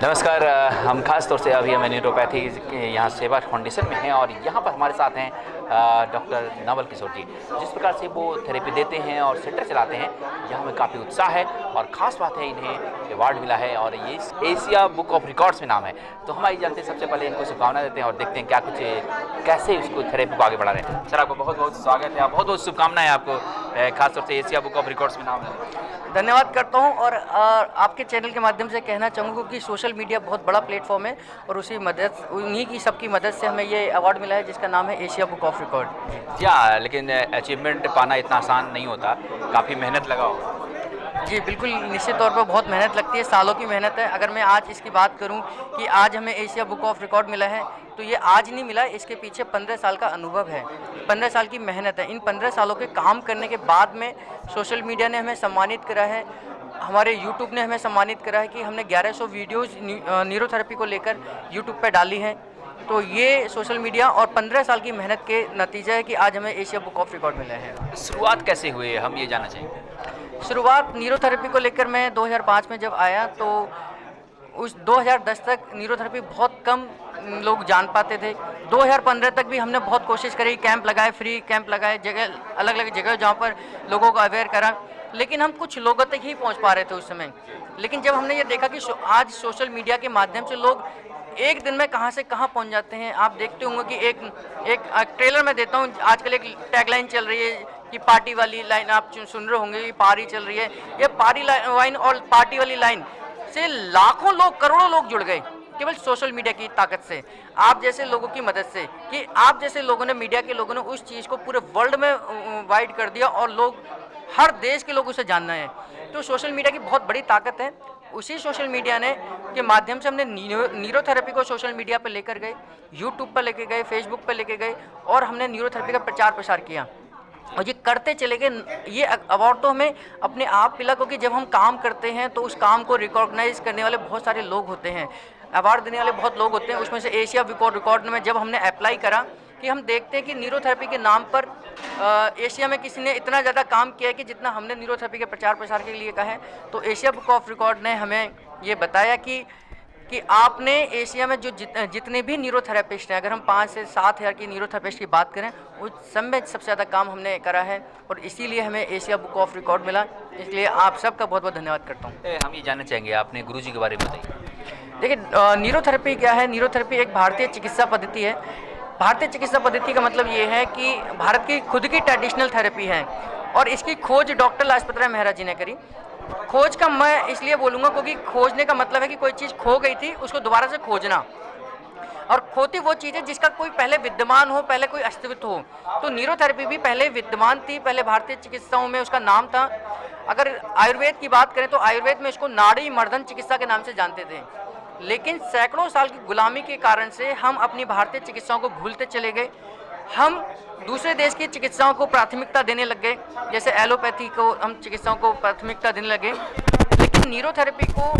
नमस्कार। हम खास तौर से अभी हम न्यूरोपैथी के यहाँ सेवा फाउंडेशन में हैं और यहाँ पर हमारे साथ हैं डॉक्टर नवल किशोर जी। जिस प्रकार से वो थेरेपी देते हैं और सेंटर चलाते हैं, यहाँ में काफ़ी उत्साह है और ख़ास बात है इन्हें अवार्ड मिला है और ये एशिया बुक ऑफ रिकॉर्ड्स में नाम है। तो हम आइए जानते हैं, सबसे पहले इनको शुभकामनाएं देते हैं और देखते हैं क्या कुछ कैसे उसको थेरेपी को आगे बढ़ा रहे हैं। सर, आपको बहुत बहुत स्वागत है, बहुत बहुत शुभकामनाएं आपको, खासतौर से एशिया बुक ऑफ रिकॉर्ड्स में नाम है। धन्यवाद करता हूं और आपके चैनल के माध्यम से कहना चाहूँगा कि सोशल मीडिया बहुत बड़ा प्लेटफॉर्म है और उन्हीं की सबकी मदद से हमें ये अवार्ड मिला है जिसका नाम है एशिया बुक ऑफ रिकॉर्ड। जी हाँ, लेकिन अचीवमेंट पाना इतना आसान नहीं होता, काफ़ी मेहनत लगा होगा। जी बिल्कुल, निश्चित तौर पर बहुत मेहनत लगती है, सालों की मेहनत है। अगर मैं आज इसकी बात करूं कि आज हमें एशिया बुक ऑफ रिकॉर्ड मिला है तो ये आज नहीं मिला, इसके पीछे 15 साल का अनुभव है, 15 साल की मेहनत है। इन 15 सालों के काम करने के बाद में सोशल मीडिया ने हमें सम्मानित करा है, हमारे यूट्यूब ने हमें सम्मानित करा है कि हमने 1100 वीडियोज़ न्यूरोथेरेपी को लेकर यूट्यूब पर डाली हैं। तो ये सोशल मीडिया और 15 साल की मेहनत के नतीजा है कि आज हमें एशिया बुक ऑफ रिकॉर्ड मिला है। शुरुआत कैसे हुई, हम ये जानना चाहेंगे। शुरुआत न्यूरोथेरेपी को लेकर मैं 2005 में जब आया तो उस 2010 तक न्यूरोथेरेपी बहुत कम लोग जान पाते थे। 2015 तक भी हमने बहुत कोशिश करी, कैंप लगाए, फ्री कैंप लगाए, जगह अलग अलग जगह जहाँ पर लोगों को अवेयर करा, लेकिन हम कुछ लोगों तक ही पहुँच पा रहे थे उस समय। लेकिन जब हमने ये देखा कि आज सोशल मीडिया के माध्यम से लोग एक दिन में कहाँ से कहाँ पहुँच जाते हैं। आप देखते होंगे कि एक ट्रेलर में देता हूँ, आजकल एक टैगलाइन चल रही है कि पार्टी वाली लाइन, आप सुन रहे होंगे कि पारी चल रही है। ये पारी लाइन और पार्टी वाली लाइन से लाखों लोग, करोड़ों लोग जुड़ गए केवल सोशल मीडिया की ताकत से, आप जैसे लोगों की मदद से, कि आप जैसे लोगों ने, मीडिया के लोगों ने उस चीज़ को पूरे वर्ल्ड में वाइड कर दिया और लोग, हर देश के लोग उसे जानना है। तो सोशल मीडिया की बहुत बड़ी ताकत है। उसी सोशल मीडिया ने के माध्यम से हमने न्यूरोथेरेपी को सोशल मीडिया पर लेकर गए, यूट्यूब पर लेके गए, फेसबुक पर लेके गए और हमने न्यूरोथेरेपी का प्रचार प्रसार किया और ये करते चले गए। ये अवार्ड तो हमें अपने आप मिला क्योंकि जब हम काम करते हैं तो उस काम को रिकॉग्नाइज करने वाले बहुत सारे लोग होते हैं, अवार्ड देने वाले बहुत लोग होते हैं। उसमें से एशिया बुक ऑफ रिकॉर्ड में जब हमने अप्लाई करा कि हम देखते हैं कि न्यूरोथेरेपी के नाम पर एशिया में किसी ने इतना ज़्यादा काम किया है कि जितना हमने न्यूरोथेरेपी के प्रचार प्रसार के लिए कहा है। तो एशिया बुक ऑफ रिकॉर्ड ने हमें ये बताया कि आपने एशिया में जो जितने भी न्यूरोथेरेपिस्ट हैं, अगर हम 5 से 7 हज़ार की न्यूरोथेरेपिस्ट की बात करें, उस सब में सबसे ज़्यादा काम हमने करा है और इसीलिए हमें एशिया बुक ऑफ रिकॉर्ड मिला। इसलिए आप सबका बहुत बहुत धन्यवाद करता हूँ। हम ये जानना चाहेंगे, आपने गुरुजी के बारे में बताइए। देखिए, न्यूरोथेरेपी क्या है? न्यूरोथेरेपी एक भारतीय चिकित्सा पद्धति है। भारतीय चिकित्सा पद्धति का मतलब ये है कि भारत की खुद की ट्रेडिशनल थेरेपी है और इसकी खोज डॉक्टर लाजपत राय मेहरा जी ने करी। खोज का मैं इसलिए बोलूँगा क्योंकि खोजने का मतलब है कि कोई चीज़ खो गई थी, उसको दोबारा से खोजना, और खोती वो चीज़ है जिसका कोई पहले विद्यमान हो, पहले कोई अस्तित्व हो। तो न्यूरोथेरेपी भी पहले विद्यमान थी, पहले भारतीय चिकित्साओं में उसका नाम था। अगर आयुर्वेद की बात करें तो आयुर्वेद में इसको नाड़ी मर्दन चिकित्सा के नाम से जानते थे, लेकिन सैकड़ों साल की गुलामी के कारण से हम अपनी भारतीय चिकित्साओं को भूलते चले गए। हम दूसरे देश की चिकित्साओं को प्राथमिकता देने लग गए, जैसे एलोपैथी को हम चिकित्साओं को प्राथमिकता देने लगे। लेकिन न्यूरोथेरेपी को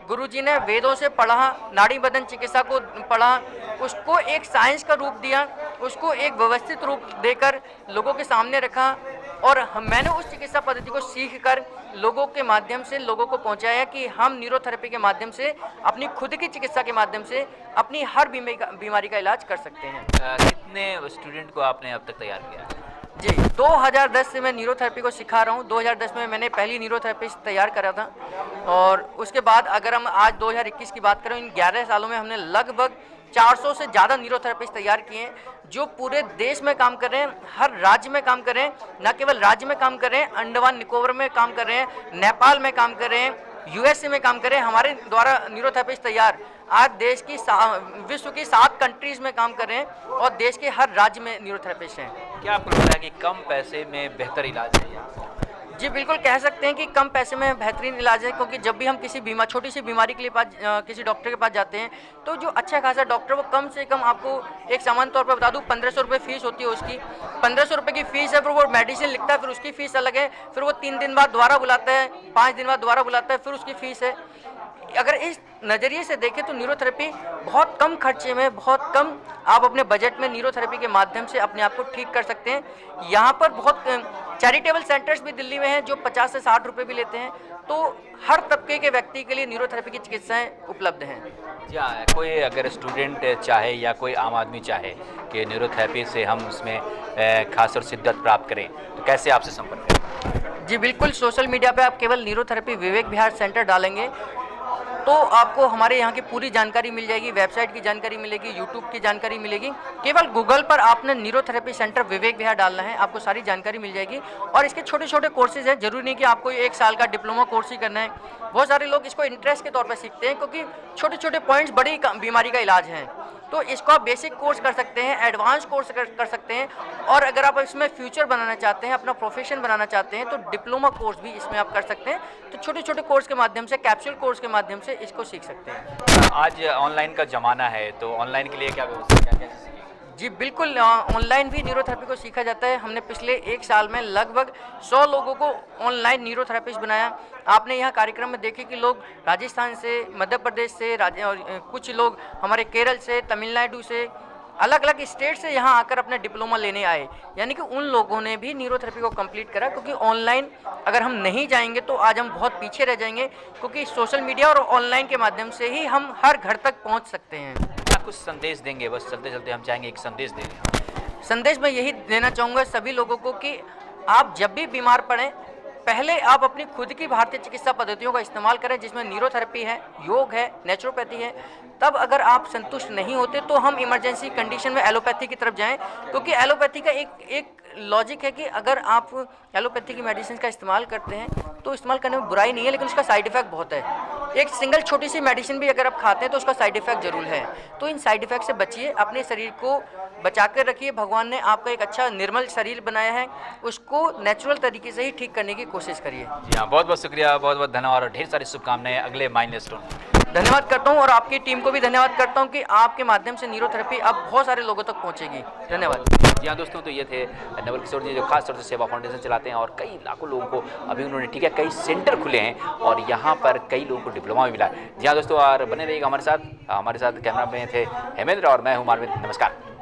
गुरुजी ने वेदों से पढ़ा, नाड़ी बदन चिकित्सा को पढ़ा, उसको एक साइंस का रूप दिया, उसको एक व्यवस्थित रूप देकर लोगों के सामने रखा और मैंने उस चिकित्सा पद्धति को सीख कर लोगों के माध्यम से लोगों को पहुंचाया कि हम न्यूरोथेरेपी के माध्यम से, अपनी खुद की चिकित्सा के माध्यम से अपनी हर बीमारी का इलाज कर सकते हैं। कितने स्टूडेंट को आपने अब तक तैयार किया? जी, 2010 से मैं न्यूरोथेरेपी को सिखा रहा हूँ। 2010 में मैंने पहली न्यूरोथेरेपिस्ट तैयार करा था और उसके बाद अगर हम आज 2021 की बात करें, इन 11 सालों में हमने लगभग 400 से ज़्यादा न्यूरोथेरेपिस्ट तैयार किए हैं जो पूरे देश में काम कर रहे हैं, हर राज्य में काम कर रहे हैं, न केवल राज्य में काम कर रहे हैं, अंडमान निकोबार में काम कर रहे हैं, नेपाल में काम कर रहे हैं, यूएसए में काम कर रहे हैं। हमारे द्वारा न्यूरोथेरेपिस्ट तैयार आज देश की विश्व की 7 कंट्रीज़ में काम कर रहे हैं और देश के हर राज्य में न्यूरोथेरेपिस्ट हैं। क्या आपको लगता है कि कम पैसे में बेहतर इलाज है? जी बिल्कुल, कह सकते हैं कि कम पैसे में बेहतरीन इलाज है, क्योंकि जब भी हम किसी छोटी सी बीमारी के लिए किसी डॉक्टर के पास जाते हैं तो जो अच्छा खासा डॉक्टर, वो कम से कम, आपको एक सामान्य तौर पर बता दूं, 1500 रुपये फीस होती है उसकी। 1500 रुपये की फ़ीस है, फिर वो मेडिसिन लिखता है, फिर उसकी फ़ीस अलग है, फिर वो 3 दिन बाद दोबारा बुलाता है, 5 दिन बाद दोबारा बुलाता है, फिर उसकी फ़ीस है। अगर इस नज़रिए से देखें तो न्यूरोथेरेपी बहुत कम खर्चे में, बहुत कम आप अपने बजट में न्यूरोथेरेपी के माध्यम से अपने आप को ठीक कर सकते हैं। यहाँ पर बहुत चैरिटेबल सेंटर्स भी दिल्ली में हैं जो 50 से 60 रुपये भी लेते हैं, तो हर तबके के व्यक्ति के लिए न्यूरोथेरेपी की चिकित्साएं उपलब्ध हैं। जी हाँ, कोई अगर स्टूडेंट चाहे या कोई आम आदमी चाहे कि न्यूरोथेरेपी से हम उसमें खास और शिद्दत प्राप्त करें, तो कैसे आपसे संपर्क करें? जी बिल्कुल, सोशल मीडिया पे आप केवल न्यूरोथेरेपी विवेक विहार सेंटर डालेंगे तो आपको हमारे यहाँ की पूरी जानकारी मिल जाएगी, वेबसाइट की जानकारी मिलेगी, यूट्यूब की जानकारी मिलेगी। केवल गूगल पर आपने न्यूरोथेरेपी सेंटर विवेक विहार डालना है, आपको सारी जानकारी मिल जाएगी। और इसके छोटे छोटे कोर्सेज हैं, जरूरी नहीं कि आपको 1 साल का डिप्लोमा कोर्स ही करना है। बहुत सारे लोग इसको इंटरेस्ट के तौर पर सीखते हैं क्योंकि छोटे छोटे पॉइंट्स बड़ी बीमारी का इलाज हैं। तो इसको आप बेसिक कोर्स कर सकते हैं, एडवांस कोर्स कर सकते हैं, और अगर आप इसमें फ्यूचर बनाना चाहते हैं, अपना प्रोफेशन बनाना चाहते हैं, तो डिप्लोमा कोर्स भी इसमें आप कर सकते हैं। तो छोटे छोटे कोर्स के माध्यम से, कैप्सूल कोर्स के माध्यम से इसको सीख सकते हैं। आज ऑनलाइन का ज़माना है, तो ऑनलाइन के लिए क्या व्यवस्था, क्या क्या चीज़ें? जी बिल्कुल, ऑनलाइन भी न्यूरोथेरेपी को सीखा जाता है। हमने पिछले 1 साल में लगभग 100 लोगों को ऑनलाइन न्यूरोथेरेपिस्ट बनाया। आपने यहाँ कार्यक्रम में देखे कि लोग राजस्थान से, मध्य प्रदेश से, और कुछ लोग हमारे केरल से, तमिलनाडु से, अलग अलग स्टेट से यहाँ आकर अपना डिप्लोमा लेने आए। यानी कि उन लोगों ने भी न्यूरोथेरेपी को कंप्लीट करा, क्योंकि ऑनलाइन अगर हम नहीं जाएंगे तो आज हम बहुत पीछे रह जाएंगे, क्योंकि सोशल मीडिया और ऑनलाइन के माध्यम से ही हम हर घर तक पहुँच सकते हैं। क्या कुछ संदेश देंगे? बस चलते चलते हम चाहेंगे एक संदेश दें। संदेश मैं यही देना चाहूँगा सभी लोगों को कि आप जब भी बीमार पड़ें, पहले आप अपनी खुद की भारतीय चिकित्सा पद्धतियों का इस्तेमाल करें, जिसमें न्यूरोथेरेपी है, योग है, नेचुरोपैथी है। तब अगर आप संतुष्ट नहीं होते तो हम इमरजेंसी कंडीशन में एलोपैथी की तरफ जाएं, क्योंकि एलोपैथी का एक लॉजिक है कि अगर आप एलोपैथी की मेडिसिन का इस्तेमाल करते हैं तो इस्तेमाल करने में बुराई नहीं है, लेकिन उसका साइड इफेक्ट बहुत है। एक सिंगल छोटी सी मेडिसिन भी अगर आप खाते हैं तो उसका साइड इफेक्ट जरूर है। तो इन साइड इफेक्ट से बचिए, अपने शरीर को बचा कर रखिए। भगवान ने आपका एक अच्छा निर्मल शरीर बनाया है, उसको नेचुरल तरीके से ही ठीक करने की कोशिश करिए। जी हाँ, बहुत बहुत शुक्रिया, बहुत बहुत धन्यवाद और ढेर सारी शुभकामनाएं अगले माइलस्टोन। धन्यवाद करता हूँ, और आपकी टीम को भी धन्यवाद करता हूँ कि आपके माध्यम से न्यूरोथेरेपी अब बहुत सारे लोगों तक पहुँचेगी। धन्यवाद। जी हाँ दोस्तों, तो ये थे नवल किशोर जी, जो खास तौर से सेवा फाउंडेशन चलाते हैं और कई लाखों लोगों को अभी उन्होंने, ठीक है, कई सेंटर खुले हैं और यहाँ पर कई लोगों को डिप्लोमा भी मिला। जी हाँ दोस्तों, और बने रहिएगा हमारे साथ। कैमरा में थे हेमेंद्र और मैं हूँ मार्विन। नमस्कार।